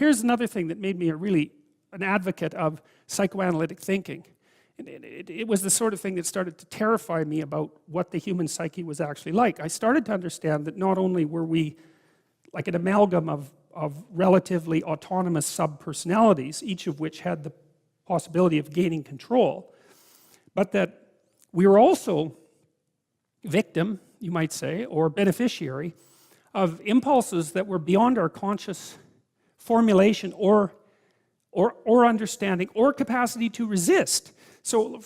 here's another thing that made me an advocate of psychoanalytic thinking. And it was the sort of thing that started to terrify me about what the human psyche was actually like. I started to understand that not only were we like an amalgam of relatively autonomous sub-personalities, each of which had the possibility of gaining control, but that we were also victim, you might say, or beneficiary of impulses that were beyond our conscious formulation or understanding or capacity to resist. So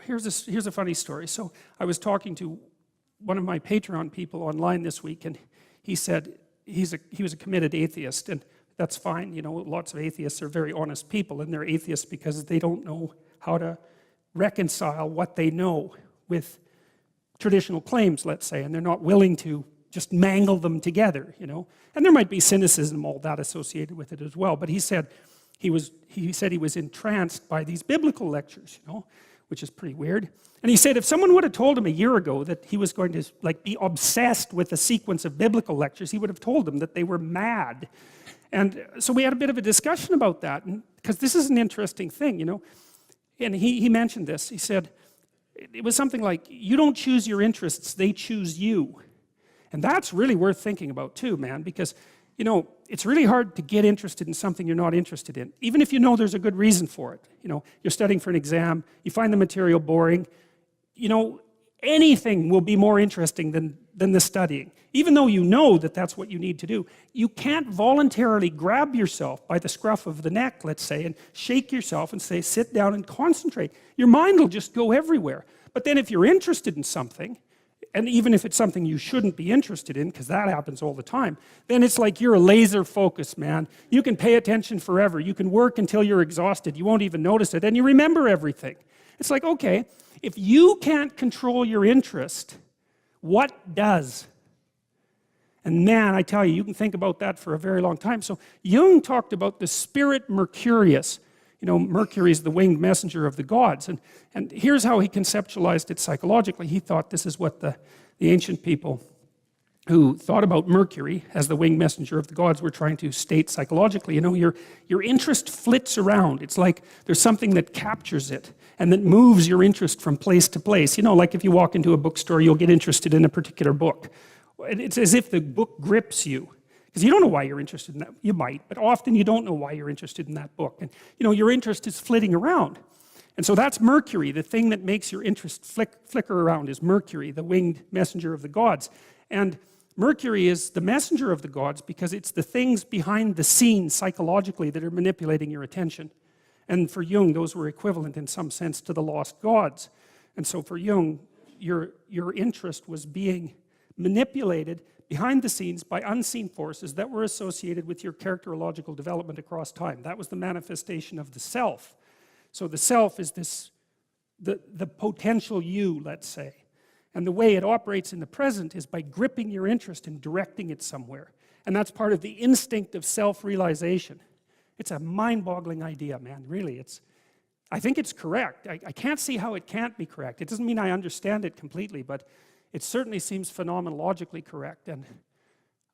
here's a funny story. So I was talking to one of my Patreon people online this week, and he said he was a committed atheist, and that's fine. You know, lots of atheists are very honest people, and they're atheists because they don't know how to reconcile what they know with traditional claims, let's say, and they're not willing to just mangle them together, you know. And there might be cynicism, all that associated with it as well. But he said he was entranced by these biblical lectures, you know, which is pretty weird. And he said if someone would have told him a year ago that he was going to like be obsessed with a sequence of biblical lectures, he would have told them that they were mad. And so we had a bit of a discussion about that, because this is an interesting thing, you know. And he mentioned this. He said it was something like, you don't choose your interests, they choose you. And that's really worth thinking about too, man, because, you know, it's really hard to get interested in something you're not interested in, even if you know there's a good reason for it. You know, you're studying for an exam, you find the material boring, you know, anything will be more interesting than the studying. Even though you know that that's what you need to do, you can't voluntarily grab yourself by the scruff of the neck, let's say, and shake yourself and say, sit down and concentrate. Your mind will just go everywhere. But then if you're interested in something, and even if it's something you shouldn't be interested in, because that happens all the time, then it's like you're a laser focus, man. You can pay attention forever. You can work until you're exhausted. You won't even notice it, and you remember everything. It's like, okay, if you can't control your interest, what does? And man, I tell you, you can think about that for a very long time. So Jung talked about the spirit Mercurius. You know, Mercury is the winged messenger of the gods. And here's how he conceptualized it psychologically. He thought this is what the ancient people who thought about Mercury as the winged messenger of the gods were trying to state psychologically. You know, your interest flits around. It's like there's something that captures it and that moves your interest from place to place. You know, like if you walk into a bookstore, you'll get interested in a particular book. It's as if the book grips you. Because you don't know why you're interested in that. You might, but often you don't know why you're interested in that book. And you know, your interest is flitting around. And so that's Mercury. The thing that makes your interest flicker around is Mercury, the winged messenger of the gods. And Mercury is the messenger of the gods because it's the things behind the scenes psychologically that are manipulating your attention. And for Jung, those were equivalent in some sense to the lost gods. And so for Jung, your interest was being manipulated behind the scenes by unseen forces that were associated with your characterological development across time. That was the manifestation of the self. So the self is the potential you, let's say. And the way it operates in the present is by gripping your interest and directing it somewhere. And that's part of the instinct of self-realization. It's a mind-boggling idea, man, really. I think it's correct. I can't see how it can't be correct. It doesn't mean I understand it completely, but it certainly seems phenomenologically correct. And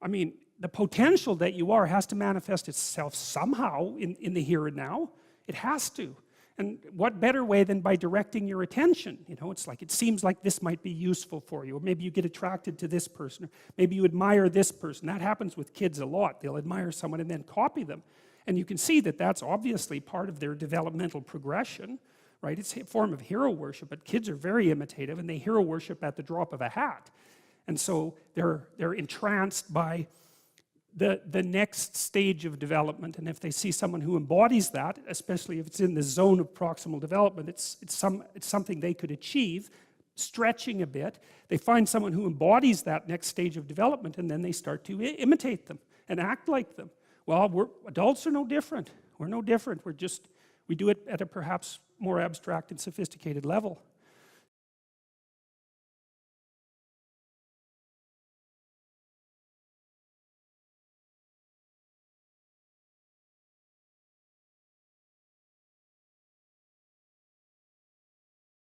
I mean, the potential that you are has to manifest itself somehow in the here and now. It has to. And what better way than by directing your attention? You know, it's like, it seems like this might be useful for you, or maybe you get attracted to this person, or maybe you admire this person. That happens with kids a lot. They'll admire someone and then copy them. And you can see that that's obviously part of their developmental progression. Right? It's a form of hero worship, but kids are very imitative, and they hero worship at the drop of a hat. And so they're entranced by the next stage of development, and if they see someone who embodies that, especially if it's in the zone of proximal development, it's something they could achieve, stretching a bit. They find someone who embodies that next stage of development, and then they start to imitate them and act like them. Well, adults are no different. We're no different. We do it at a perhaps more abstract and sophisticated level.